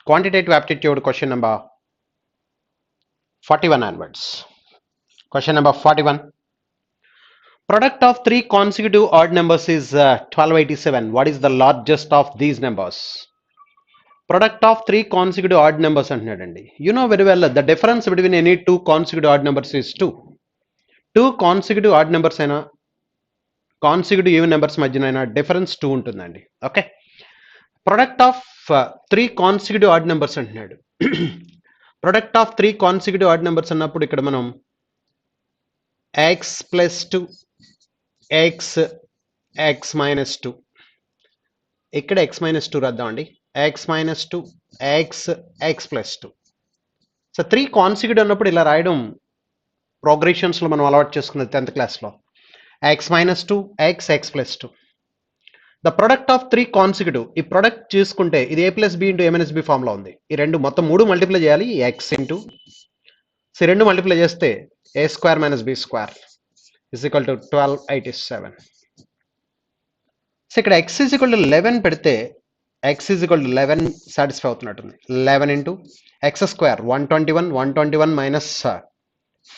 Quantitative aptitude question number 41 onwards. Question number 41. Product of three consecutive odd numbers is 1287. What is the largest of these numbers? Product of three consecutive odd numbers అంటున్నాడండి. You know very well the difference between any two consecutive odd numbers is 2. Two consecutive odd numbers అయినా consecutive even numbers మధ్యనైనా difference 2 ఉంటుందండి. Okay. Product of three consecutive odd numbers అంటున్నాడు. Product of three consecutive odd numbers అన్నప్పుడు ఇక్కడ మనం x plus 2 x minus 2 ఇక్కడ x minus 2 రాద్దామండి. x minus 2 x plus 2. So three consecutive అన్నప్పుడు ఇలా రాయడం ప్రోగ్రెషన్స్లో మనం అలవాటు చేసుకున్నది 10th క్లాస్లో. x minus 2 x plus 2. The product of three consecutive, ఈ ప్రొడక్ట్ చూసుకుంటే ఇది a plus b into a minus b ఫామ్లో ఉంది. ఈ రెండు మొత్తం మూడు మల్టిప్లై చేయాలి x ఇంటూ, సో రెండు మల్టిప్లై చేస్తే a square minus b square is equal to 1287. So ఇక్కడ x ఈజ్ ఈక్వల్ టు 11 పెడితే x is equal to 11 satisfy అవుతున్నట్టుంది. 11 into x square 121 minus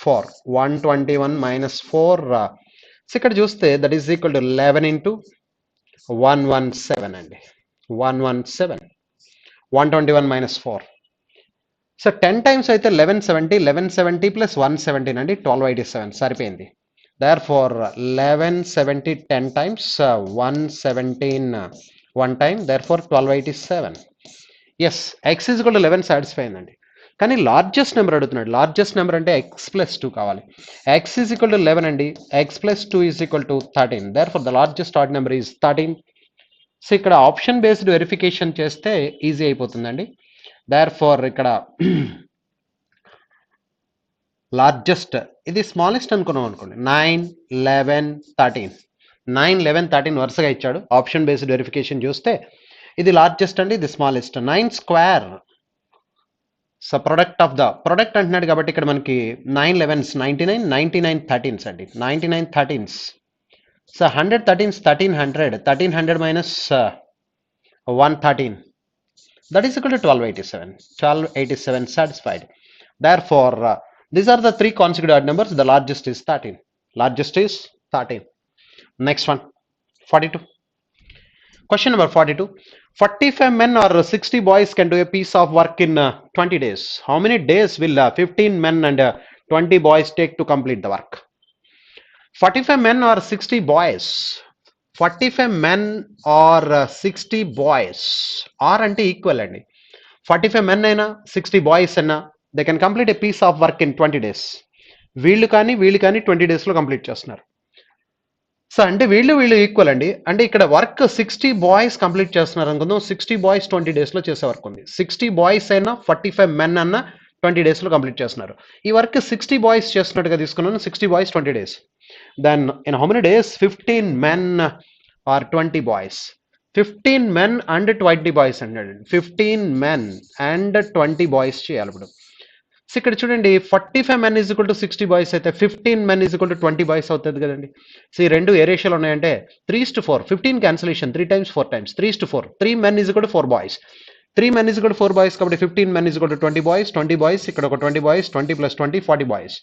4 121 minus 4. So ఇక్కడ చూస్తే that is equal to 11 into 117 అండి. 117 121 minus 4. So 10 times అయితే 1170 plus 117 అండి 1287 సరిపోయింది. Therefore 1170 10 times 117 one time, therefore 1287. Yes, x is equal to 11 satisfy అయిందండి. కానీ largest number అడుగుతున్నాడు. లార్జెస్ట్ నెంబర్ అంటే x plus 2 కావాలి. x is equal to 11 అండి, x plus 2 is equal to 13. Therefore the largest odd number is 13. So ఇక్కడ option based verification చేస్తే easy అయిపోతుందండి. Therefore ఇక్కడ లార్జెస్ట్ ఇది స్మాలెస్ట్ అనుకున్నాం అనుకోండి 9 11 13 9 11 13 వరుసగా ఇచ్చాడు. ఆప్షన్ బేస్డ్ వెరిఫికేషన్ చూస్తే ఇది లార్జెస్ట్ అండి, ఇది smallest. 9 square. So product of the product అంటున్నాడు కాబట్టి ఇక్కడ మనకి 9 11s 99 99 13s అండి, 99 13s. So 100 13s 1300 1300 minus 113 that is equal to 1287 satisfied. Therefore these are the three consecutive odd numbers. The largest is 13. Largest is 13. Next one, 42. Question number 42. 45 men or 60 boys can do a piece of work in 20 days. How many days will 15 men and 20 boys take to complete the work? 45 men or 60 boys. 45 men or 60 boys. Or ante equal andi. 45 men aina 60 boys aina they can complete a piece of work in 20 days. వీళ్ళు కానీ 20 daysలో complete చేస్తున్నారు. So అంటే వీళ్ళు equal అండి. అంటే ఇక్కడ work 60 boys complete చేస్తున్నారు అనుకుందాం. 60 బాయ్స్ 20 daysలో చేసే వర్క్ ఉంది. 60 బాయ్స్ అయినా 45 men అన్న 20 daysలో కంప్లీట్ చేస్తున్నారు. ఈ వర్క్ 60 బాయ్స్ చేస్తున్నట్టుగా తీసుకున్నాను. 60 boys 20 days. Then in how many days 15 men are 20 boys. 15 men and 20 boys అన్నాడు. 15 men అండ్ 20 బాయ్స్ చేయాలి ఇప్పుడు. సో ఇక్కడ చూడండి 45 men is equal to 60 boys అయితే 15 men is equal to 20 boys అవుతుంది కదండి. సో ఈ రెండు ఏ రేషియోలో ఉన్నాయంటే 3:4. 15 cancellation 3 times 4 times 3:4. 3 men is equal to 4 boys. 3 men is equal to 4 boys కాబట్టి 15 men is equal to 20 boys. 20 boys ఇక్కడ ఒక 20 బాయ్స్ 20 + 20 40 బాయ్స్.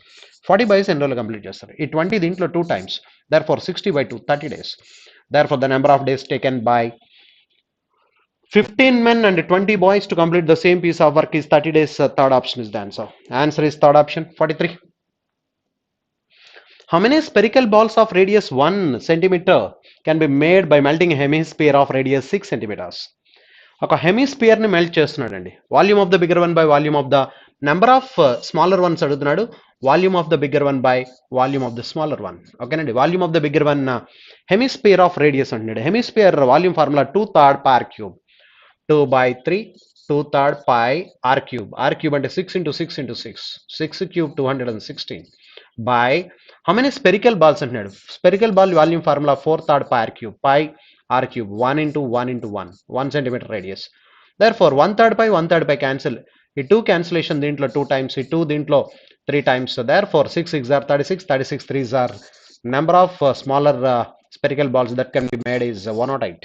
40 బాయ్స్ ఎన్ని రోజులు కంప్లీట్ చేస్తారు? ఈ 20 దీంట్లో 2 times. Therefore 60/2 30 days. Therefore the number of days taken by 15 men and 20 boys to complete the same piece of work is 30 days. Third option is the answer. Answer is third option, 43. How many spherical balls of radius 1 centimeter can be made by melting a hemisphere of radius 6 centimeters? ఒక hemisphere ని melt చేస్తున్నాడండి. Volume of the bigger one by volume of the number of smaller ones అడుగుతున్నాడు. Volume of the bigger one by volume of the smaller one. ఓకేనండి. Volume of the bigger one hemisphere of radius అంటున్నాడు. Hemisphere volume formula 2/3 πr cube. 2/3 2/3 pi r cube. R cube అంటే 6 × 6 × 6. 6 cube 216 by how many spherical balls అంటున్నాడు. Spherical ball volume formula 4/3 pi r cube. Pi r cube 1 × 1 × 1 1 centimeter radius. Therefore 1/3 pi 1/3 pi cancel. ఈ 2 cancellation దీంట్లో 2 times, ఈ 2 దీంట్లో 3 times. So therefore 6 6 are 36, 36 3s are number of smaller spherical balls that can be made is 108.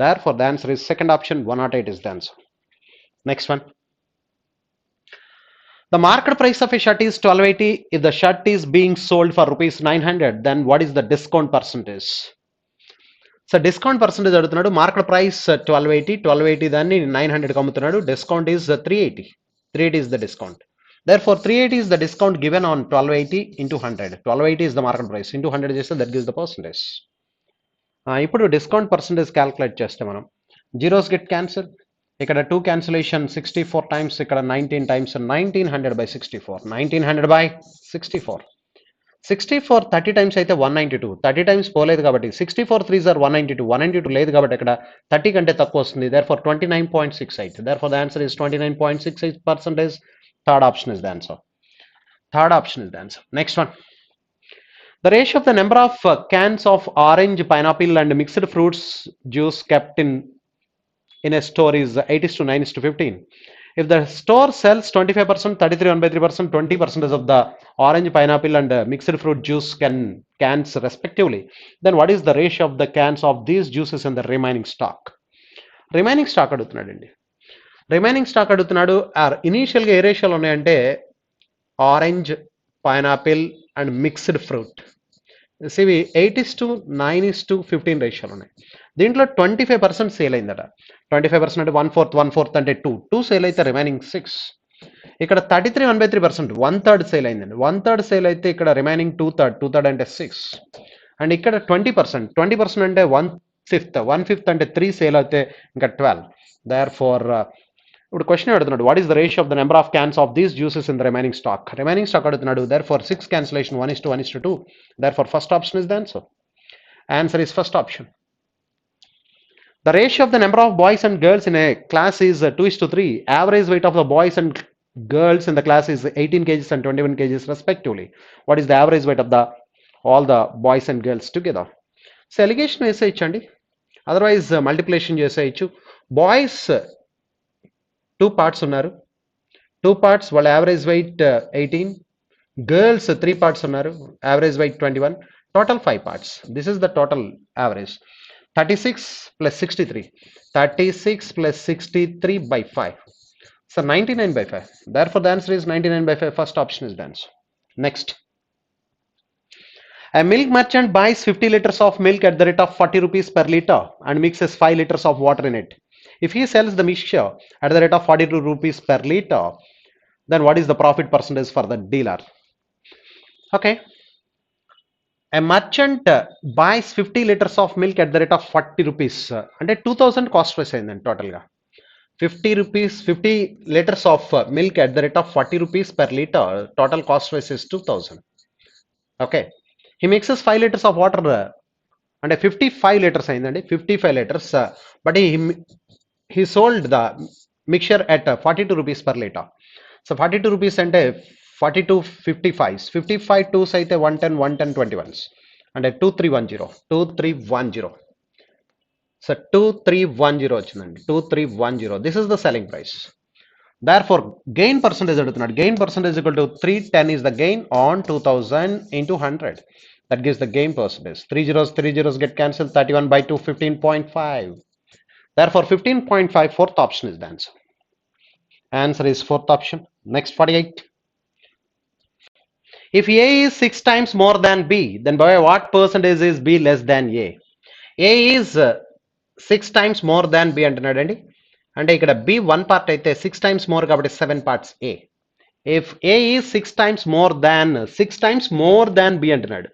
Therefore the answer is second option, 108 is the answer. Next one. The market price of a shirt is 1280. If the shirt is being sold for rupees 900, then what is the discount percentage? So discount percentage అడుగుతున్నాడు. Market price 1280 దాన్ని 900 అమ్ముతున్నాడు. Discount is 380 is the discount. Therefore 380 is the discount given on 1280 into 100. 1280 is the market price into 100 చేస్తే that gives the percentage. ఇప్పుడు discount percentage calculate చేస్తే మనం zeros get cancel. ఇక్కడ 2 cancellation 64 times, ఇక్కడ 19 times, 1900/64. 1900/64. 64 30 times అయితే 192. 30 times పోలేదు కాబట్టి 64 3s are 192. 192 లేదు కాబట్టి ఇక్కడ 30 కంటే తక్కువ వస్తుంది. Therefore 29.68. Therefore the answer is 29.68%. Third option is the answer. Next one. The ratio of the number of cans of orange, pineapple and mixed fruits juice kept in a store is 8:9:15. If the store sells 25%, 33 1/3%, 20% of the orange, pineapple and mixed fruit juice cans respectively, then what is the ratio of the cans of these juices in the remaining stock? Remaining stock అడుగుతున్నాడండి. Remaining stock అడుగుతున్నాడు. ఇనీషియల్గా ఏ రేషియోలు ఉన్నాయంటే orange, pineapple and mixed fruit. ఇవి 8:9:15 రేషియోలు ఉన్నాయి. దీంట్లో 25% sale అయిందట. 25% అంటే 1/4 అంటే 2 సేల్ అయితే రిమైనింగ్ 6. ఇక్కడ 33 1/3%, 1/3 సేల్ అయిందండి. 1/3 సేల్ అయితే ఇక్కడ రిమైనింగ్ 2/3 అంటే 6. అండ్ ఇక్కడ 20% అంటే 1/5 అంటే 3 సేల్ అయితే ఇంకా 12. Therefore ఇప్పుడు క్వశ్చన్ అడుగుతున్నాడు, what is the ratio of the number of cans of these juices in the remaining stock అడుగుతున్నాడు. Therefore 6 cancellation 1:1:2. Therefore first option is the answer. Answer is first option. The ratio of the number of boys and girls in a class is 2:3. Average weight of the boys and girls in the class is 18 kgs and 21 kgs respectively. What is the average weight of all the boys and girls together? So allegation వేసేయచ్చండి, otherwise multiplication చేసేయచ్చు. Boys 2 parts ఉన్నారు. 2 parts వాళ్ళ average weight 18. Girls 3 parts ఉన్నారు, average weight 21. Total 5 parts. This is the total average. 36 plus 63. 36 plus 63/5. So 99/5. Therefore the answer is 99/5. First option is the answer. Next. A milk merchant buys 50 liters of milk at the rate of 40 rupees per liter and mixes 5 liters of water in it. If he sells the mixture at the rate of 42 rupees per liter, then what is the profit percentage for the dealer? Okay. A merchant buys 50 liters of milk at the rate of 40 rupees. అంటే 2000 cost price అయిందండి టోటల్గా. 50 liters of milk at the rate of 40 rupees per liter. Total cost price is 2000. Okay. He mixes 5 liters of water. అంటే 55 liters అయిందండి. 55 liters. But he sold the mixture at 42 rupees per liter. So 42 rupees అంటే 42 55s. 55 2s అయితే 110 21s అంటే 2310. So 2310 వచ్చిందండి. 2310. This is the selling price. Therefore gain percentage అడుగుతున్నాడు. Gain percentage equal to 310 is the gain on 2000 into 100. That gives the gain percentage. 3 zeros get cancelled. 31/2 15.5. Therefore 15.5. Fourth option is the answer. Answer is fourth option. Next 48. If A is 6 times more than B, then by what percentage is B less than A? A is 6 times more than B అంటున్నాడండి. అంటే ఇక్కడ B 1 part అయితే 6 times more కాబట్టి 7 parts A. If A is 6 times more than B అంటున్నాడు.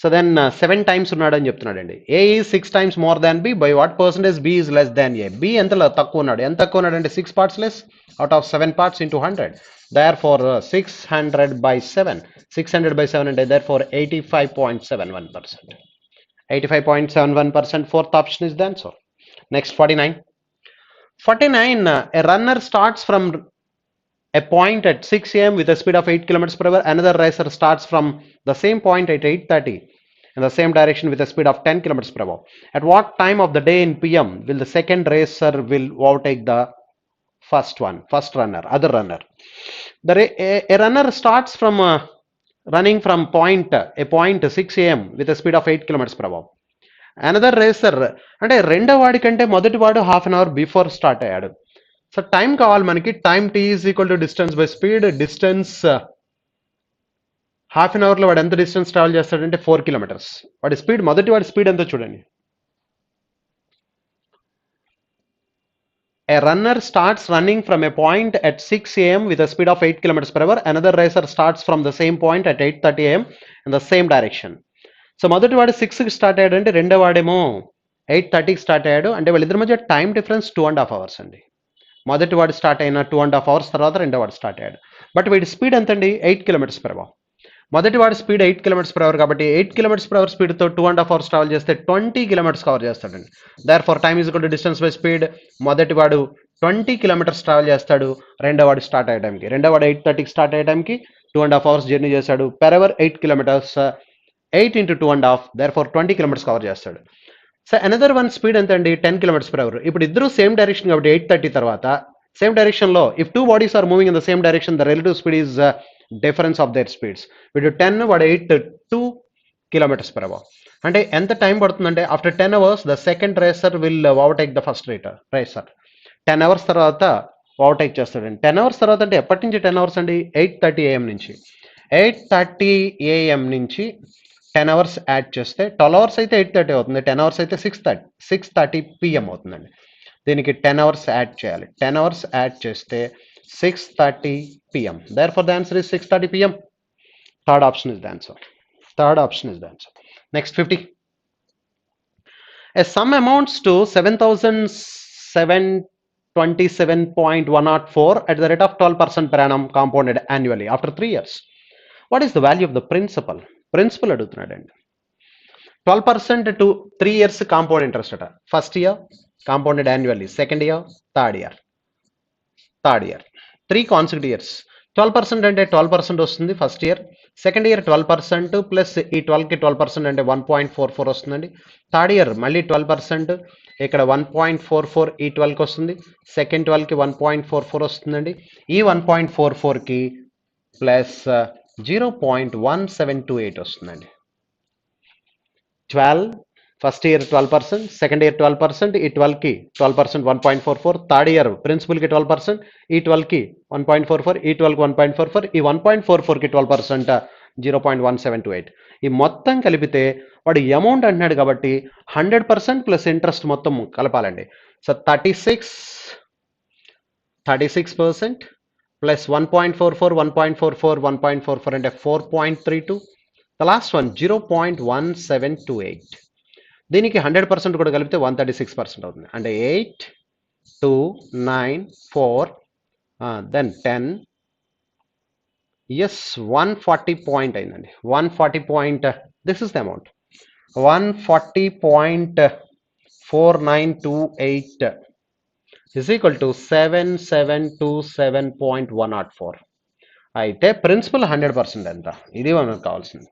So then 7 times ఉన్నాడని చెప్తున్నాడండి. A is 6 times more than B. By what percentage B is less than A? B ఎంత తక్కువ ఉన్నాడు? ఎంత తక్కువ ఉన్నాడంటే 6 parts less out of 7 parts into 100. Therefore 600/7. 600/7 అంటే therefore 85.71%. 85.71%. Fourth option is the answer. Next 49. 49. A runner starts from a point at 6 a.m. with a speed of 8 km/h. Another racer starts from the same point at 8:30 in the same direction with a speed of 10 km/h. At what time of the day in PM will the second racer will overtake the first runner, other runner? A runner starts from running from a point 6 a.m. with a speed of 8 km/h. Another racer అంటే రెండో వాడి కంటే మొదటి వాడు half an hour before start అయ్యాడు. So time కావాలి మనకి. Time t is equal to distance by speed. Distance half an అవర్లో వాడు ఎంత డిస్టెన్స్ ట్రావెల్ చేస్తాడంటే 4 కిలోమీటర్స్. వాడి స్పీడ్, వాడి స్పీడ్ ఎంతో చూడండి. A runner starts running from a point at 6 a.m. with a speed of 8 kilometers per hour. Another racer starts from the same point at 8:30 a.m. in the same direction. So మొదటి వాడు 6కి start అయ్యాడు అంటే రెండో వాడేమో 8:30కి start అయ్యాడు అంటే వాళ్ళిద్దరి మధ్య టైం డిఫరెన్స్ 2.5 అవర్స్ అండి. మొదటి వాడు స్టార్ట్ అయిన 2.5 అవర్స్ తర్వాత రెండో వాడు స్టార్ట్ అయ్యాడు. బట్ వీడి స్పీడ్ ఎంత అండి? 8 కిలోమీటర్స్ పర్ అవర్. మొదటి వాడి స్పీడ్ 8 కిలోమీటర్స్ పర్ అవర్ కాబట్టి 8 కిలోమీటర్స్ పర్ అవర్ స్పీడ్తో 2.5 అవర్స్ ట్రావెల్ చేస్తే 20 కిలోమీటర్స్ కవర్ చేస్తాడండి. Therefore time is equal to distance by speed. మొదటి వాడు 20 కిలోమీటర్స్ ట్రావెల్ చేస్తాడు రెండో వాడు స్టార్ట్ అయ్యే టైంకి. రెండో వాడు 8:30కి స్టార్ట్ అయ్యే టైంకి 2.5 అవర్స్ జర్నీ చేశాడు. Per hour 8 kilometres, 8 into 2.5, therefore 20 kilometres cover చేస్తాడు. సో అనదర్ వన్ స్పీడ్ ఎంత అండి? 10 కిలోమీటర్స్ పర్ అవర్. ఇప్పుడు ఇద్దరు సేమ్ డైరెక్షన్ కాబట్టి 8:30 తర్వాత సేమ్ డైరెక్షన్లో if two bodies are moving in the same direction the relative speed is difference of their speeds. వీడు 10, వాడు 8, 2 కిలోమీటర్స్ పర్ అవర్. అంటే ఎంత టైం పడుతుందంటే after 10 hours the second racer will overtake the first racer. 10 hours తర్వాత overtake చేస్తాడండి. 10 hours తర్వాత అంటే ఎప్పటి నుంచి 10 అవర్స్ అండి? 8:30 AM నుంచి. 8:30 AM నుంచి 10 అవర్స్ యాడ్ చేస్తే 12 అవర్స్ అయితే 8:30 అవుతుంది. 10 అవర్స్ అయితే 6:30 PM అవుతుందండి. దీనికి 10 అవర్స్ యాడ్ చేయాలి. 10 అవర్స్ యాడ్ చేస్తే 6:30 PM. Therefore, the answer is 6:30 PM. Third option is the answer. Next 50. A sum amounts to 7,727.104 at the rate of 12% per annum compounded annually after 3 years. What is the value of the principal? Principal అడుగుతున్నాడండి. 12% to 3 years compound interest అట. First year compounded annually, second year, third year. 3 consecutive years. 12% అంటే 12% వస్తుంది first year. Second year 12% plus ఈ 12కి 12% అంటే 1.44 వస్తుందండి. Third year మళ్ళీ 12%, ఇక్కడ 1.44 ఈ 12కి వస్తుంది. సెకండ్ 12కి 1.44 వస్తుందండి. ఈ 1.44కి ప్లస్ 0.1728 వస్తుందండి. 12 ఫస్ట్ ఇయర్ 12%, సెకండ్ ఇయర్ 12%, ఈ 12కి 12% 1.44, థర్డ్ ఇయర్ ప్రిన్సిపల్కి 12%, ఈ 12కి 1.44, ఈ 12కి 1.44, ఈ 1.44కి 12% 0.1728. ఈ మొత్తం కలిపితే వాడు అమౌంట్ అంటున్నాడు కాబట్టి 100% ప్లస్ ఇంట్రెస్ట్ మొత్తం కలపాలండి. సో 36% ప్లస్ 1.44, 1.44, 1.44 అంటే 4.32. The last one 0.1728. దీనికి 100% కూడా కలిపితే 136% అవుతుంది. అంటే 8, 2, 9, 4, then 10, yes 140 పాయింట్ అయిందండి. 140 point, this is the amount 140.4928 is equal to 7727.104. అయితే ప్రిన్సిపల్ 100% ఎంత? ఇది మనకు కావాల్సింది.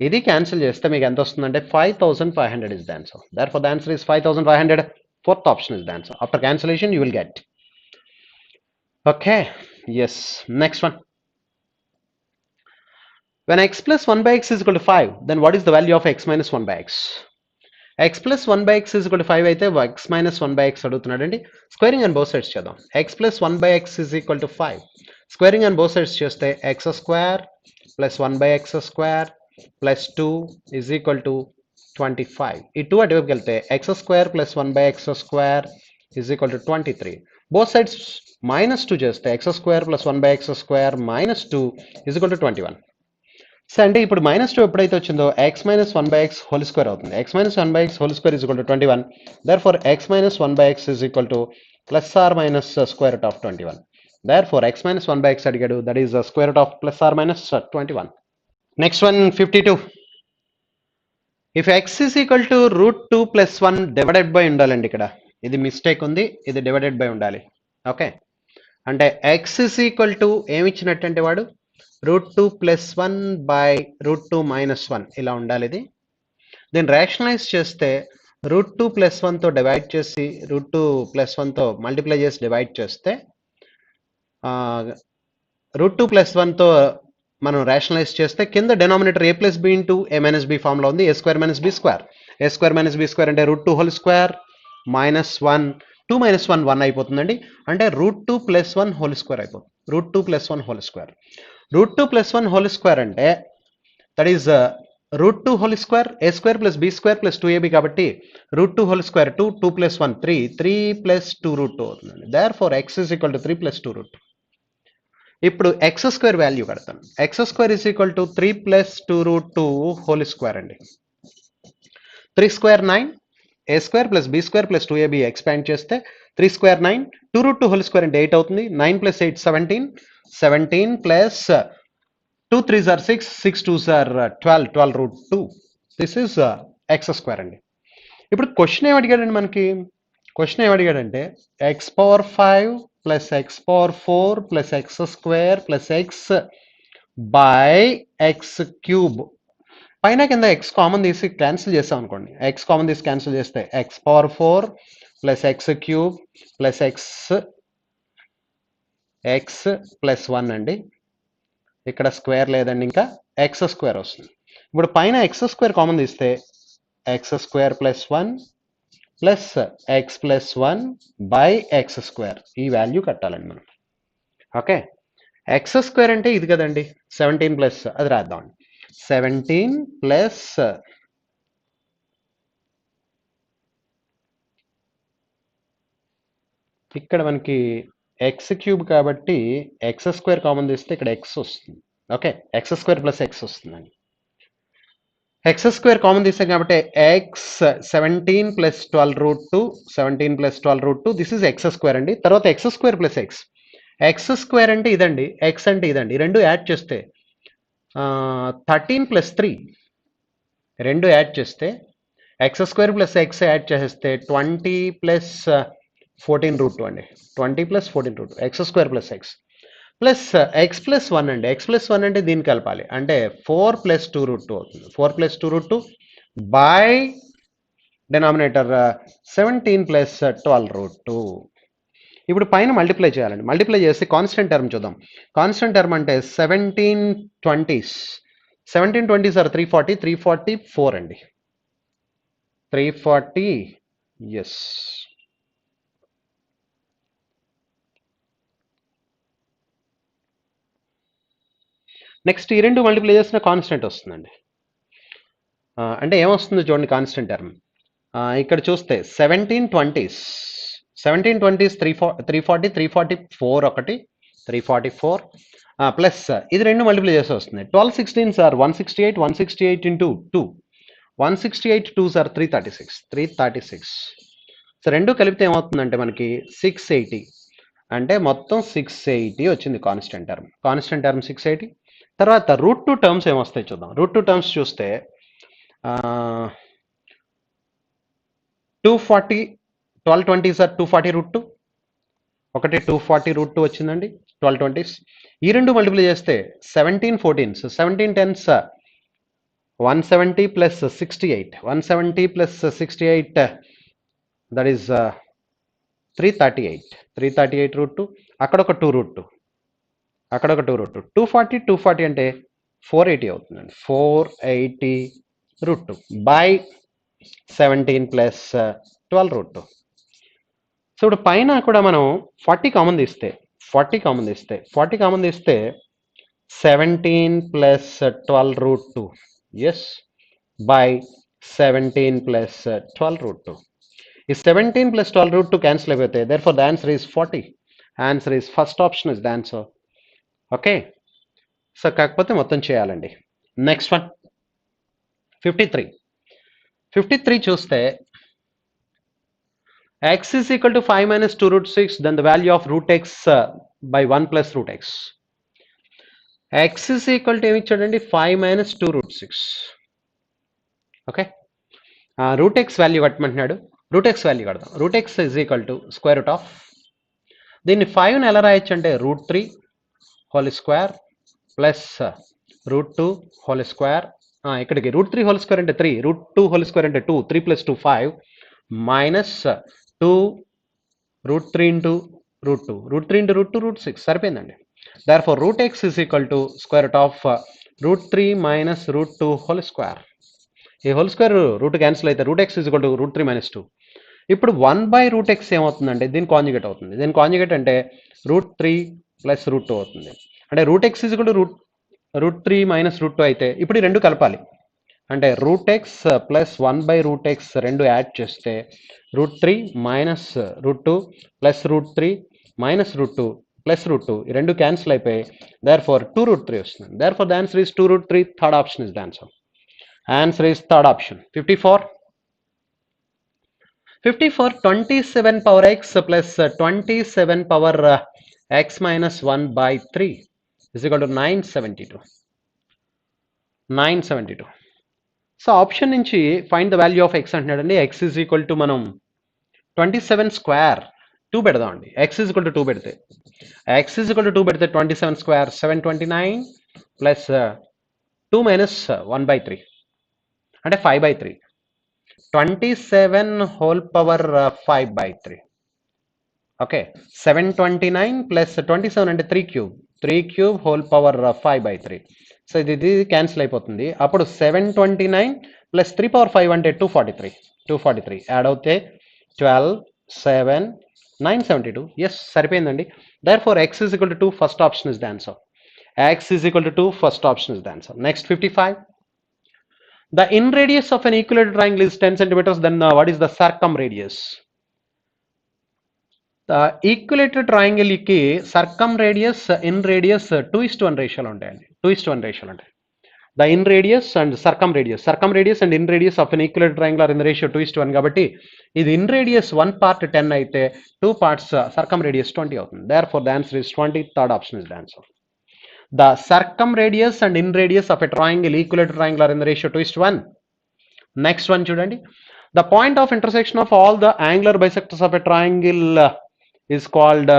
ఇది క్యాన్సిల్ చేస్తే మీకు ఎంత వస్తుందంటే 5,500 is the answer. Therefore, the answer is 5,500. Fourth option is the answer. After cancellation, you will get. Okay. Yes. Next one. When x plus 1 by x is equal to 5, then what is the value of x minus 1 by x? x plus 1 by x is equal to 5 అయితే x minus 1 by x అడుగుతున్నాడండి. Squaring and both sides చేద్దాం. x plus 1 by x is equal to 5. Squaring and both sides చేస్తే x square plus 1 by x square plus 2 is equal to 25. ఈ 2 అటువైపుకి వెళ్తే x square plus 1 by x square is equal to 23. Both sides -2 చేస్తే x square plus 1 by x square minus 2 is equal to 21. So అంటే ఇప్పుడు -2 ఎప్పుడైతే వచ్చిందో x minus 1 by x whole square అవుతుంది. x minus 1 by x whole square is equal to 21. Therefore, x minus 1 by x is equal to plus or minus square root of 21. Therefore, x minus 1 by x అడిగాడు, that is the square root of plus or minus 21. Next one, 52. If x is equal to √2 plus 1 divided by ఉండాలండి. ఇక్కడ ఇది mistake ఉంది, ఇది divided by ఉండాలి. Okay, అంటే x is equal to ఏమి ఇచ్చినట్టు అంటే వాడు √2 plus 1 by √2 minus 1 ఇలా ఉండాలి. ఇది దీన్ని రేషనలైజ్ చేస్తే √2 plus 1తో డివైడ్ చేసి √2 plus 1తో మల్టిప్లై చేసి డివైడ్ చేస్తే √2 plus 1తో మనం రేషనలైజ్ చేస్తే కింద denominator a plus b into a minus b formula ఉంది. a square minus b square. a square minus b square అంటే √2 whole square minus 1 2 మైనస్ 1 1 అయిపోతుందండి. అంటే √2 + 1 హోల్ స్క్వేర్ అయిపోతుంది. √2 + 1 హోల్ స్క్వేర్. √2 + 1 హోల్ స్క్వేర్ అంటే that is √2 whole square a square + b square + 2ab కాబట్టి √2 whole square 2 2 + 1 3 3 + 2 √2 అవుతుందండి. Therefore x = 3 + 2 √2. ఇప్పుడు x square value కడతాను. x square = 3 + 2 √2 whole square అండి. 3 square 9 a square + b square + 2ab expand చేస్తే 3 square 9 2 √2 whole square అంటే 8 అవుతుంది. 9 + 8 17 17 plus 2 3s are 6 6 2s are 12 12 √2. This is x square అండి. ఇప్పుడు క్వశ్చన్ ఏం అడిగాడండి మనకి? క్వశ్చన్ ఏం అడిగాడంటే x⁴ + x⁴ + x square + x by x³ పైన కింద x కామన్ తీసి క్యాన్సిల్ చేస్తాం అనుకోండి. x కామన్ తీసి క్యాన్సిల్ చేస్తే x⁴ + x³ + x + 1 అండి. ఇక్కడ స్క్వేర్ లేదండి, ఇంకా x స్క్వేర్ వస్తుంది. ఇప్పుడు పైన x స్క్వేర్ కామన్ తీస్తే x square + 1 plus x + 1 by x square ఈ వాల్యూ కట్టాలండి మనం. ఓకే, x స్క్వేర్ అంటే ఇది కదండి 17 ప్లస్ అది రాద్దాం. 17 ప్లస్ ఇక్కడ మనకి x³ కాబట్టి x స్క్వేర్ కామన్ తీస్తే ఇక్కడ x వస్తుంది. ఓకే, x స్క్వేర్ + x వస్తుందండి. x స్క్వేర్ కామన్ తీసాం కాబట్టి x 17 + 12 √2 17 + 12 √2 this is x square అండి. తర్వాత x square + x x square అంటే ఇదండి, x అంటే ఇదండి. రెండు యాడ్ చేస్తే 13 + 3 రెండు యాడ్ చేస్తే x స్క్వేర్ + x యాడ్ చేస్తే 20 + 14 √2 అండి. 20 + 14 √2 x square + x plus x + 1 అండి. x + 1 అంటే దీన్ని కలపాలి అంటే 4 + 2 √2 అవుతుంది. 4 + 2 √2 బై డినామినేటర్ 17 + 12 √2. ఇప్పుడు పైన మల్టిప్లై చేయాలండి. మల్టిప్లై చేసి కాన్స్టెంట్ టర్మ్ చూద్దాం. కాన్స్టెంట్ టర్మ్ అంటే 17 20s 17 20s are 340 344 అండి. 340 ఎస్. నెక్స్ట్ ఈ రెండు మల్టిప్లై చేసిన కాన్స్టెంట్ వస్తుందండి. అంటే ఏమొస్తుందో చూడండి కాన్స్టెంట్ టర్మ్. ఇక్కడ చూస్తే 17 20s 340 344 ఒకటి 344 ప్లస్ ఇది రెండు మల్టిప్లై చేసి వస్తుంది. 12 16s are 168 168 into 2 168 2s are 336 336. So రెండు కలిపితే ఏమవుతుందంటే మనకి 680 అంటే మొత్తం 680 వచ్చింది కాన్స్టెంట్ టర్మ్. Constant term 680. తర్వాత √2 టర్మ్స్ ఏమొస్తాయి చూద్దాం. √2 టర్మ్స్ చూస్తే 240 12 20s are 240 √2 ఒకటి 240 √2 వచ్చిందండి 12 20s. ఈ రెండు మల్టిప్లై చేస్తే 17 14s 17 10s 170 + 68 170 + 68 దట్ ఈస్ 338 338 √2 అక్కడ ఒక 2 √2 అక్కడ ఒక 2 √2 240 240 అంటే 480 అవుతుందండి. 480 √2 బై 17 + 12 √2. సో ఇప్పుడు పైన కూడా మనం 40 కామన్ తీస్తే 40 కామన్ తీస్తే 40 కామన్ తీస్తే 17 + 12 √2 ఎస్ బై 17 + 12 √2. ఈ 17 + 12 √2 క్యాన్సిల్ అయిపోతే therefore the answer is 40. Answer is first option is the answer. Okay, so కాకపోతే మొత్తం చేయాలండి. Next one 53. 53 చూస్తే x is equal to 5 minus 2 √6 then the value of √x by 1 plus √x. x is equal to ఏమి ఇచ్చాడండి 5 minus 2 √6. Okay, √x value కట్టమంటున్నాడు. √x value కడదాం. √x is equal to square root of దీన్ని 5ని ఎలా రాయొచ్చు అంటే √3 whole square plus √2 whole square ఇక్కడికి √3 హోల్ స్క్వేర్ అంటే 3 √2 హోల్ స్క్వేర్ అంటే 2 3 + 2 5 మైనస్ 2 √3 into √2 √3 into √2 √6 సరిపోయిందండి. therefore √x is equal to square root of √3 minus √2 whole square. ఈ హోల్ స్క్వేర్ రూట్ క్యాన్సిల్ అయితే √x is equal to √3 minus 2. ఇప్పుడు 1/√x ఏమవుతుందంటే దీని conjugate అవుతుంది. దీని కాంజుగేట్ అంటే √3 ప్లస్ √2 అవుతుంది. అంటే √x √3 మైనస్ √2 అయితే ఇప్పుడు ఈ రెండు కలపాలి. అంటే √x ప్లస్ 1/√x రెండు యాడ్ చేస్తే √3 మైనస్ √2 ప్లస్ √3 మైనస్ √2 ప్లస్ √2 ఈ రెండు క్యాన్సిల్ అయిపోయి దేర్ ఫార్ 2√3 వస్తుంది. Therefore the answer is 2√3. Third option is the answer. Answer is third option. 54. 27 power x plus 27 power x minus 1/3 is equal to 972. 972. So option నుంచి find the value of x అంటున్నాడండి. X is equal to మనం 27 square 2 పెడదామండి. X is equal to 2 పెడితే X is equal to 2 పెడితే 27 square 729 plus 2 minus 1/3 అంటే 5/3. 27 whole power 5/3. Okay, 729 plus 27 అంటే 3 cube. 3 cube whole power 5/3. So ఇది cancel అయిపోతుంది. అప్పుడు 729 ప్లస్ 3 power 5 అంటే 243 యాడ్ అవుతే 12 7 972. ఎస్ సరిపోయిందండి. Therefore x is equal to 2. First option is the answer. X is equal to 2. First option is the answer. Next 55. The in radius of an equilateral triangle is 10 centimeters. Then what is the circumradius? The equilateral triangle ki circumradius in radius 2:1 ratio ఉంటాయండి. 2:1 ratio ఉంటాయి. The in radius and circumradius and in radius of an equilateral triangle are in the ratio 2:1 కాబట్టి ఇది in radius 1 part 10 అయితే 2 parts circumradius 20 అవుతుంది. Therefore the answer is 20. Third option is the answer. The circumradius and in radius of a triangle, equilateral triangle are in the ratio 2:1. Next one చూడండి. The point of intersection of all the angular bisectors of a triangle is called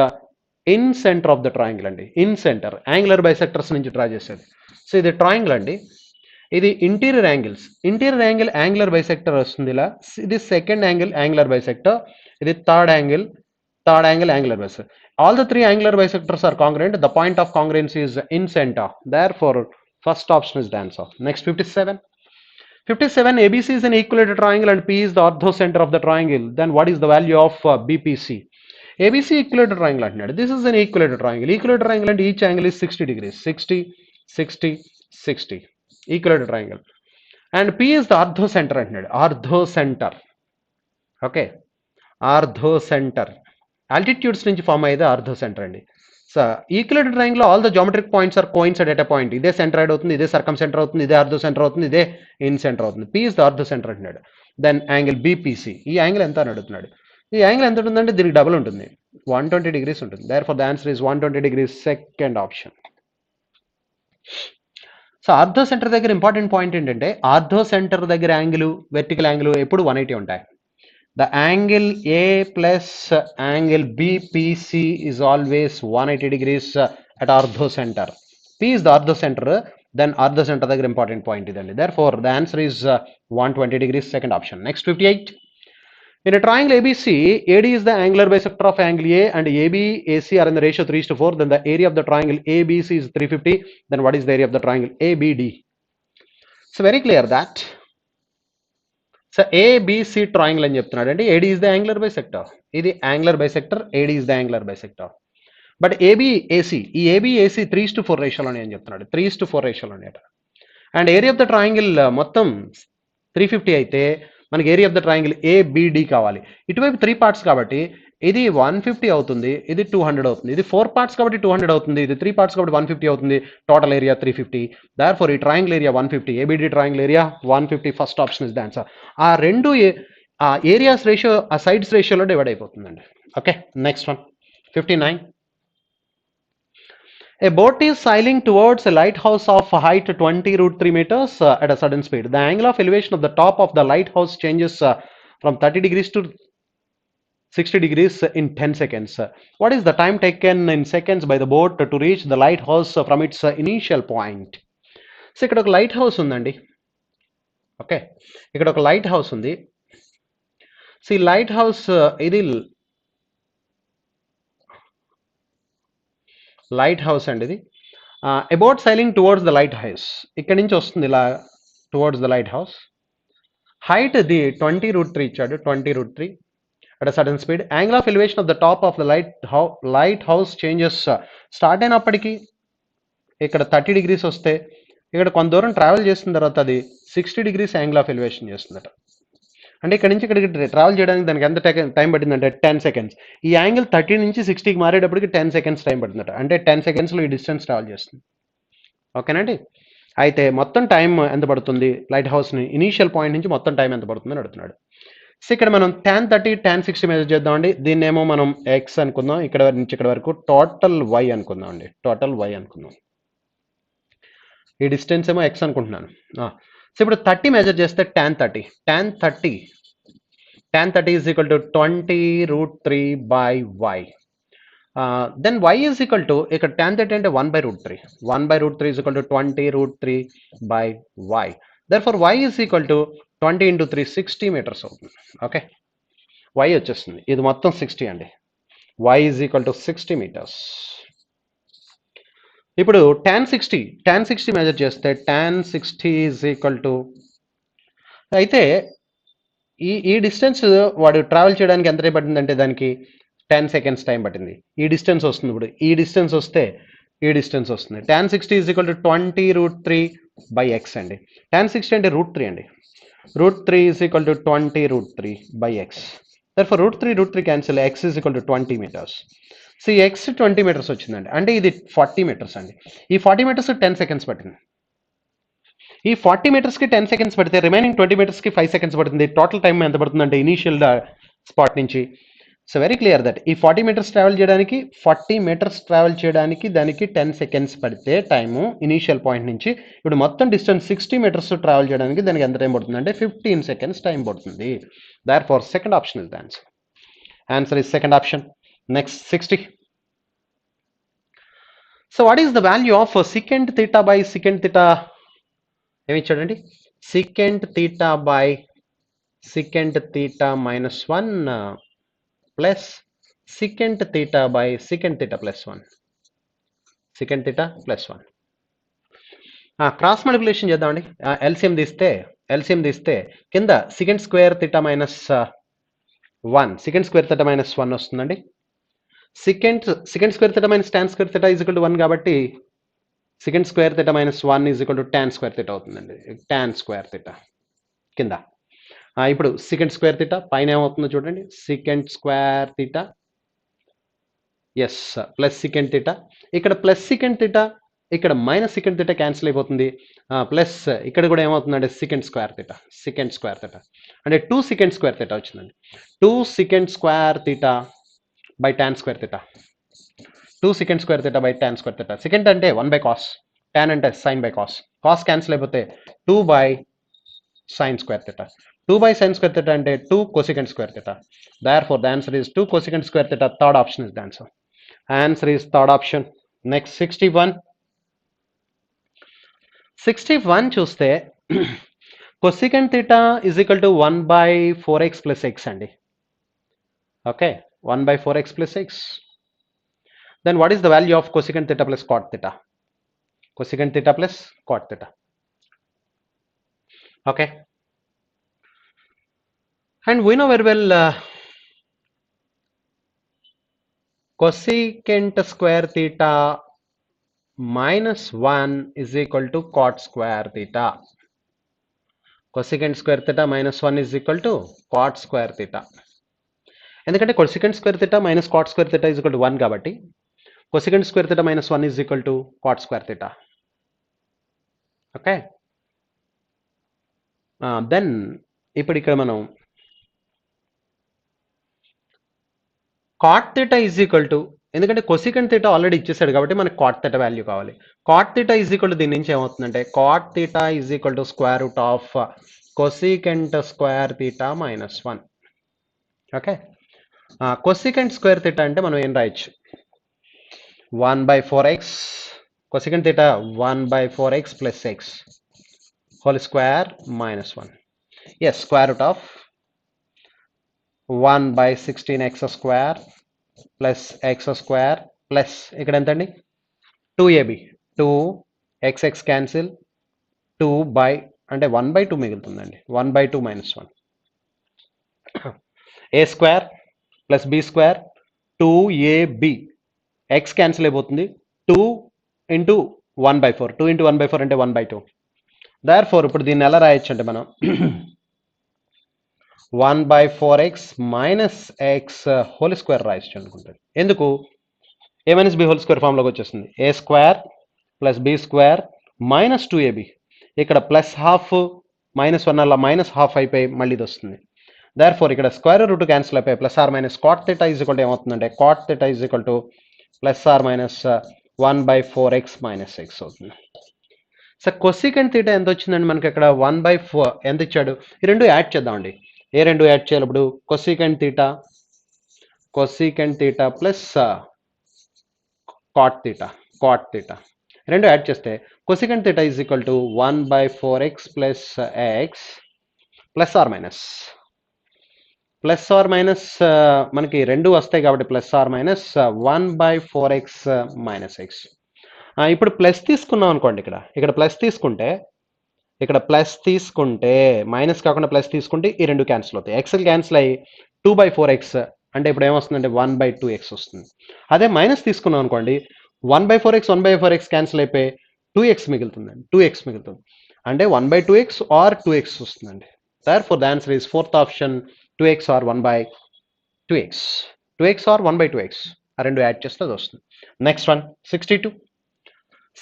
in center of the triangle అండి. In center angular bisectors నుంచి draw చేసేది. So ఇది triangle అండి. ఇది interior angles. Interior angle angular bisector వస్తుంది ఇలా. ఇది second angle angular bisector. ఇది third angle angular bisector. All the three angular bisectors are congruent. The point of congruency is in center. Therefore, first option is the answer. Next 57. 57 ABC is an equilateral triangle and P is the orthocenter of the triangle. Then what is the value of BPC? ABC equilateral triangle అంటున్నాడు. This is an equilateral triangle. Equilateral triangle and each angle is 60 degrees. 60, 60, 60. Equilateral triangle. And P is the orthocenter అంటున్నాడు. Orthocenter. Okay. Orthocenter. Altitudes నుంచి form అయ్యేది orthocentre అండి. So equilateral triangle all the geometric points are coincide at a point. ఇదే centroid అవుతుంది, ఇదే circumcentre అవుతుంది, ఇదే orthocentre అవుతుంది, ఇదే ఇన్ సెంటర్ అవుతుంది. పీ ఇస్ ద ఆర్థోసెంటర్ అంటున్నాడు. దెన్ యాంగిల్ బీపీసీ, ఈ యాంగిల్ ఎంత అని అడుగుతున్నాడు. ఈ యాంగిల్ ఎంత ఉంటుందంటే దీనికి డబుల్ ఉంటుంది, 120 degrees ఉంటుంది. Therefore the answer is 120 degrees. Second option. So orthocentre దగ్గర ఇంపార్టెంట్ పాయింట్ ఏంటంటే ఆర్థో సెంటర్ దగ్గర యాంగిల్ వెర్టికల్ యాంగిల్ ఎప్పుడు 180 ఉంటాయి. The angle A plus angle BPC is always 180 degrees at orthocenter. P is the orthocenter, then orthocenter దగ్గర important point ఇదండి. Therefore, the answer is 120 degrees. Second option. Next 58. In a triangle ABC, AD is the angular bisector of angle A and AB, AC are in the ratio 3:4. Then the area of the triangle ABC is 350. Then what is the area of the triangle ABD? So very clear that. సో ABC triangle అని చెప్తున్నాడు అంటే AD is the angular bisector. ఇది angular bisector, AD is the angular bisector. But AB AC, ఈ AB AC 3:4 రేషియోలోనే అని చెప్తున్నాడు. 3:4 రేషియోలోనే అట. And area of the triangle మొత్తం 350 అయితే మనకి area of the triangle ABD కావాలి. ఇటువైపు 3 parts కాబట్టి ఇది 150 అవుతుంది, ఇది 200 అవుతుంది. ఇది 4 parts కాబట్టి 200 అవుతుంది, ఇది 3 parts కాబట్టి 150 అవుతుంది. Total area 350. Therefore ఈ triangle area 150, ABD triangle area 150. First option is the answer. ఆ రెండు ఏరియాస్ రేషియో ఆ సైడ్స్ రేషియోలో డివైడ్ అయిపోతుందండి. Okay, next one 59. A boat is sailing towards a lighthouse of height 20√3 meters at a sudden speed. The angle of elevation of the top of the lighthouse changes from 30 degrees to 60 degrees in 10 seconds. What is the time taken in seconds by the boat to reach the lighthouse from its initial point? So ఇక్కడ ఒక light house ఉందండి. Okay, ఇక్కడ ఒక light house ఉంది. So ఈ light house ఇది light house అండి. ఇది about sailing towards the light house, ఇక్కడ నుంచి వస్తుంది ఇలా towards the light house. Height ఇది 20√3 ఇచ్చాడు, 20√3. at a certain speed. Angle of elevation of the top of the lighthouse changes. Start అయినప్పటికీ ఇక్కడ 30 degrees వస్తే ఇక్కడ కొంత దూరం ట్రావెల్ చేసిన తర్వాత అది 60 degrees యాంగిల్ ఆఫ్ ఎలివేషన్ చేస్తుందట. అంటే ఇక్కడ నుంచి ఇక్కడికి ట్రావెల్ చేయడానికి దానికి ఎంత టైం పట్టిందంటే 10 seconds. ఈ యాంగిల్ 30 నుంచి 60కి మారేటప్పటికి 10 seconds టైం పడుతుందట. అంటే 10 secondsలో ఈ డిస్టెన్స్ ట్రావెల్ చేస్తుంది. ఓకేనండి. అయితే మొత్తం టైం ఎంత పడుతుంది లైట్ హౌస్ని ఇనీషియల్ పాయింట్ నుంచి మొత్తం టైం ఎంత పడుతుందని అడుగుతున్నాడు. సో ఇక్కడ మనం tan 30 tan 60 మెజర్ చేద్దామండి. దీన్నేమో మనం ఎక్స్ అనుకుందాం, ఇక్కడ నుంచి ఇక్కడ వరకు టోటల్ వై అనుకుందాం అండి. టోటల్ వై అనుకుందాం. ఈ డిస్టెన్స్ ఏమో ఎక్స్ అనుకుంటున్నాను. సో ఇప్పుడు 30 మెజర్ చేస్తే tan 30 is equal to 20√3/y. Then y is equal to ఇక్కడ tan 30 అంటే 1/√3. 1/√3 is equal to 20√3/y. Therefore y is equal to 20 × 3 60 metres అవుతుంది. ఓకే, y వచ్చేస్తుంది. ఇది మొత్తం 60 అండి. y is equal to 60 meters. ఇప్పుడు tan 60 మెజర్ చేస్తే tan 60 ఈజ్ ఈక్వల్ టు, అయితే ఈ డిస్టెన్స్ వాడు ట్రావెల్ చేయడానికి ఎంత టైం పట్టిందంటే దానికి 10 seconds టైం పట్టింది. ఈ డిస్టెన్స్ వస్తుంది. ఇప్పుడు ఈ డిస్టెన్స్ వస్తే ఈ డిస్టెన్స్ వస్తుంది. tan 60 is equal to 20√3/x అండి. tan 60 అంటే √3 అండి. √3 is equal to 20√3/x. Therefore √3 cancel, x is equal to 20 meters. So ఈ x 20 meters వచ్చిందండి. అంటే ఇది 40 meters అండి. ఈ 40 meters 10 seconds పట్టింది. ఈ 40 metersకి 10 seconds పడితే రిమైనింగ్ 20 metersకి 5 seconds పడుతుంది. టోటల్ టైం ఎంత పడుతుందంటే ఇనీషియల్ స్పాట్ నుంచి. సో వెరీ క్లియర్ దట్ ఈ 40 meters ట్రావెల్ చేయడానికి దానికి 10 seconds పడితే టైము ఇనీషియల్ పాయింట్ నుంచి. ఇప్పుడు మొత్తం డిస్టెన్స్ 60 meters ట్రావెల్ చేయడానికి దానికి ఎంత టైం పడుతుంది అంటే 15 seconds టైం పడుతుంది. Therefore second option is the answer. Answer is second option. Next 60. So what is the value of secant theta by secant theta? ఏమి ఇచ్చాడండి? secant theta by secant theta minus 1 plus secant theta by secant theta plus 1. secant theta plus 1. Cross multiplication చేద్దామండి. LCM తీస్తే కింద secant square theta minus 1 secant square theta minus 1 వస్తుందండి. secant square theta minus tan square theta is equal to 1 కాబట్టి secant square theta minus 1 is equal to tan square theta అవుతుందండి. tan square theta కింద. ఇప్పుడు secant square theta పైన ఏమవుతుందో చూడండి. secant square theta S plus secant theta. ఇక్కడ plus secant theta, ఇక్కడ minus secant theta cancel అయిపోతుంది. ప్లస్ ఇక్కడ కూడా ఏమవుతుందంటే secant square theta అంటే 2 secant square theta వచ్చిందండి. 2 secant square theta by tan square theta. 2 secant square theta by tan square theta. secant అంటే 1/cos, tan అంటే sin by cos. cos cancel అయిపోతే 2 by sin square theta. 2 by sin square theta అంటే 2 cosecant square theta. Therefore the answer is 2 cosecant square theta. Third option is the answer. Answer is third option. Next 61 చూస్తే cosecant theta is equal to 1/4x plus x అండి. Okay, 1/4x plus x. Then what is the value of cosecant theta plus cot theta? Cosecant theta plus cot theta. Okay. And we know very well cosecant square theta minus 1 is equal to cot square theta. Cosecant square theta minus 1 is equal to cot square theta. ఎందుకంటే cosecant square theta minus cot square theta is equal to 1 కాబట్టి cosecant square theta minus 1 is equal to cot square theta. Okay, then ఇప్పుడు ఇక్కడ మనం cot theta is equal to, ఎందుకంటే cosecant theta already ఇచ్చేసాడు కాబట్టి మనకి cot theta value కావాలి. cot theta is equal to దీని నుంచి ఏమవుతుందంటే cot theta is equal to square root of cosecant square theta minus 1. Okay, cosecant square theta అంటే మనం ఏం రాయొచ్చు? 1/4x cosecant theta 1/4x plus x whole square minus 1. Yes, square root of 1/16x square plus x square plus ఇక్కడ ఎంత అండి 2ab 2xx cancel 2 by అంటే 1/2 మిగులుతుందండి. 1/2 minus 1 a square plus B square 2ab X cancel అయిపోతుంది 2 into 1/4 2 into 1/4 అంటే 1/2 therefore ఇప్పుడు దీన్ని ఎలా రాయొచ్చు అంటే మనం 1/4x minus X whole square రాయొచ్చు అనుకుంటుంది. ఎందుకు a minus b whole square ఫామ్లోకి వచ్చేస్తుంది a square plus B square minus 2ab ఇక్కడ ప్లస్ హాఫ్ మైనస్ 1 అలా మైనస్ హాఫ్ అయిపోయి మళ్ళీ ఇది వస్తుంది. దేర్ఫోర్ ఇక్కడ స్క్వేర్ రూట్ క్యాన్సిల్ అయిపోయి plus or minus cot theta is equal to ఏమవుతుందంటే cot theta is equal to plus or minus 1/4x minus x అవుతుంది. సో కొసికెంట్ థీటా ఎంత వచ్చిందండి మనకి ఇక్కడ 1/4 ఎంత ఇచ్చాడు? ఈ రెండు యాడ్ చేద్దామండి. ఏ రెండు యాడ్ చేయాలి ఇప్పుడు? Cosecant theta plus cot theta రెండు యాడ్ చేస్తే cosecant theta is equal to 1/4x plus X plus or minus మనకి రెండు వస్తాయి కాబట్టి plus or minus 1/4x minus X. ఇప్పుడు ప్లస్ తీసుకున్నాం అనుకోండి, ఇక్కడ ప్లస్ తీసుకుంటే మైనస్ కాకుండా ప్లస్ తీసుకుంటే ఈ రెండు క్యాన్సిల్ అవుతాయి. ఎక్స్ఎల్ క్యాన్సిల్ అయ్యి 2/4x అంటే ఇప్పుడు ఏమొస్తుందంటే 1/2x వస్తుంది. అదే మైనస్ తీసుకున్నాం అనుకోండి 1/4x క్యాన్సిల్ అయిపోయి 2x మిగులుతుందండి. 2x మిగులుతుంది అంటే 1/2x ఆర్ 2x వస్తుందండి. Therefore the answer is fourth option 2x or 1/2x. 2x or 1/2x ఆ రెండు యాడ్ చేస్తే అది వస్తుంది. నెక్స్ట్ వన్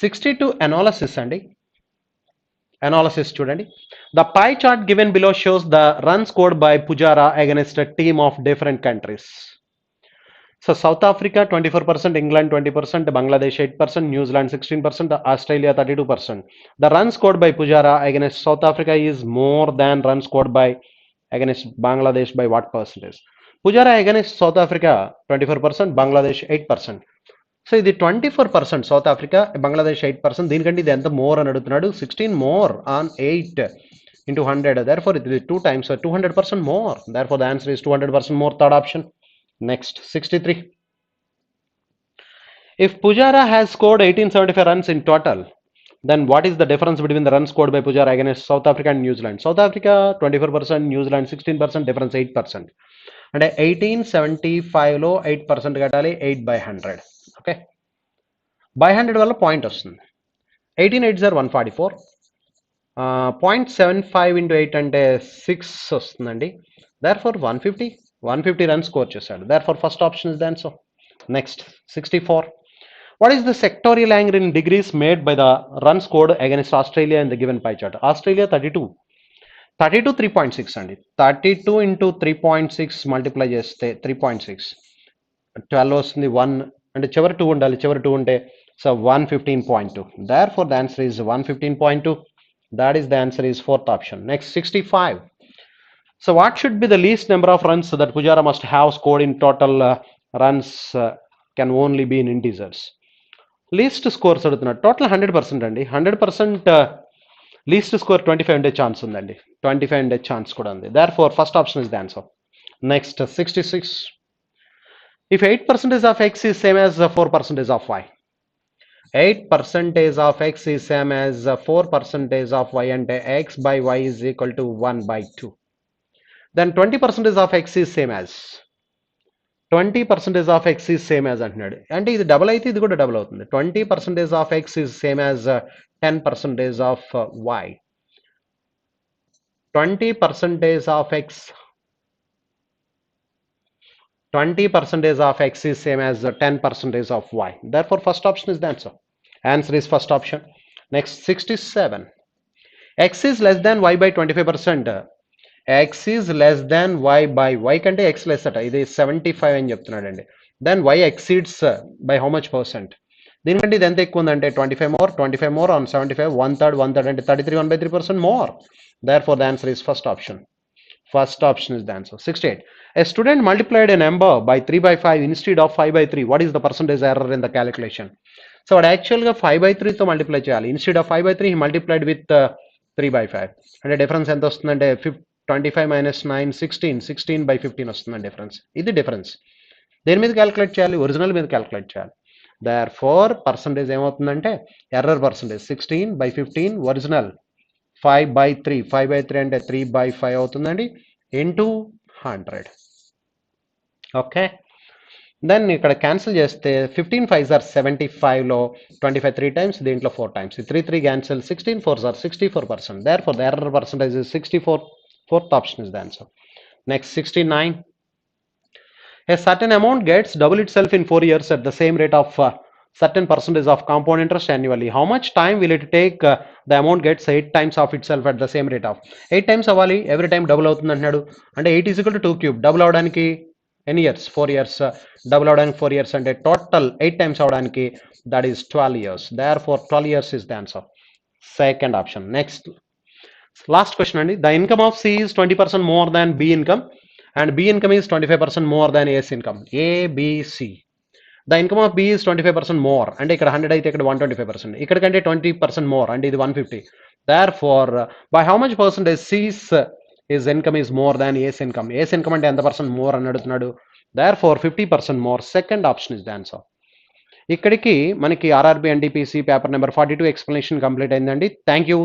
62 అనాలసిస్ అండి. అనాలసిస్ చూడండి. The pie chart given below shows the run scored by Pujara against a team of different countries. So south Africa 24%, England 20%, Bangladesh 8%, New Zealand 16%, Australia 32%. The run scored by Pujara against South Africa is more than run scored by against Bangladesh by what percentage? Pujara against South Africa 24%, Bangladesh 8%. So ఇది 24% south Africa, Bangladesh 8%. దీనికంటే ఇది ఎంత more అని అడుగుతున్నాడు. 16 more on 8 into 100. Therefore it is 2 times, so 200% more. Therefore the answer is 200% more, third option. Next 63. If Pujara has scored 1875 runs in total, then what is the difference between the runs scored by Pujara against South Africa and New Zealand? South Africa 24%, New Zealand 16%, difference 8%. అంటే 1875లో 8% కట్టాలి 8/100. Okay, by 100 వల్ల point వస్తుంది. 18 8 are 144. 0.75 into 8 అంటే 6 వస్తుందండి. Therefore 150 runs score చేశాడు. Therefore first option is the answer. Next 64. What is the sectorial angle in degrees made by the run scored against Australia in the given pie chart? Australia 32 3.6 అండి. 32 into 3.6 multiply చేస్తే 3.6 12 వస్తుంది. 1 అంటే చివరి 2 ఉండాలి. చివరి 2 ఉంటే so 115.2. Therefore the answer is 115.2. That is the answer is fourth option. Next 65. So what should be the least number of runs that Pujara must have scored in total? Runs can only be in integers. Least scores అడుగుతున్నాడు. Total 100% అండి. 100% least score 25 ఉండే chance ఉందండి. 25 ఉండే chance కూడా ఉంది. Therefore first option is the answer. Next 66. If 8% of x is same as 4% of y, 8% of x is same as 4% of y అంటే x by y is equal to 1/2. Then 20% of x is same as 20% of x is same as అంటున్నాడు. అంటే ఇది double అయితే ఇది కూడా double అవుతుంది. 20% of x is same as 10% of y. 20% of x is same as 10% of y. Therefore first option is the answer. Answer is first option. Next 67. X is less than y by 25%. X is less than y by y కంటే x less అట. ఇది 75 అని చెప్తున్నాడు అండి. Then y exceeds by how much percent? దీనికంటే ఇది ఎంత ఎక్కువ ఉందంటే 25 more on 75, 1/3 అంటే 33 1/3% more. Therefore the answer is first option. First option is the answer. 68. A student multiplied a number by 3/5 instead of 5/3. What is the percentage error in the calculation? So వాడు యాక్చువల్గా 5/3 తో multiply చేయాలి. Instead of 5/3 he multiplied with 3/5. అంటే difference ఎంత వస్తుందంటే 25 minus 9 16/15 వస్తుందండి difference. ఇది difference. దేని మీద క్యాలిక్యులేట్ చేయాలి? ఒరిజినల్ మీద క్యాలిక్యులేట్ చేయాలి. Therefore పర్సంటేజ్ ఏమవుతుందంటే ఎర్రర్ పర్సంటేజ్ 16/15 ఒరిజినల్ 5/3 అంటే 3/5 అవుతుందండి ఇంటూ 100. ఓకే. దెన్ ఇక్కడ క్యాన్సిల్ చేస్తే 15 5s ఆర్ 75లో 25 3 టైమ్స్, దీంట్లో 4 టైమ్స్. ఈ 3 3 cancel, 16 4s are 64%. Therefore, the error percentage is 64. Fourth option is the answer. Next, 69. A certain amount gets double itself in 4 years at the same rate of certain percentage of compound interest annually. How much time will it take the amount gets 8 times of itself at the same rate of 8 times అవ్వాలి, every time double అవుతుంది అంటున్నాడు. అంటే 8 is equal to 2 cube. Double అవడానికి ఎన్ని years? 4 years. Double అవడానికి 4 years అంటే total 8 times అవడానికి that is 12 years. Therefore, 12 years is the answer. Second option. Next, last question అండి. The income of C is 20% more than B income and B income is 25% more than A's income. A, B, C. The income of B is 25% more. అంటే ఇక్కడ 100 అయితే ఇక్కడ 125%. ఇక్కడ కంటే 20% more అంటే ఇది 150. Therefore, by how much percentage C's his income is more than A's income? A's income అంటే ఎంత పర్సెంట్ మోర్ అని అడుగుతున్నాడు. Therefore, 50% more. Second option is the answer. ఇక్కడికి మనకి RRB NTPC paper number 42 explanation complete అయిందండి. Thank you.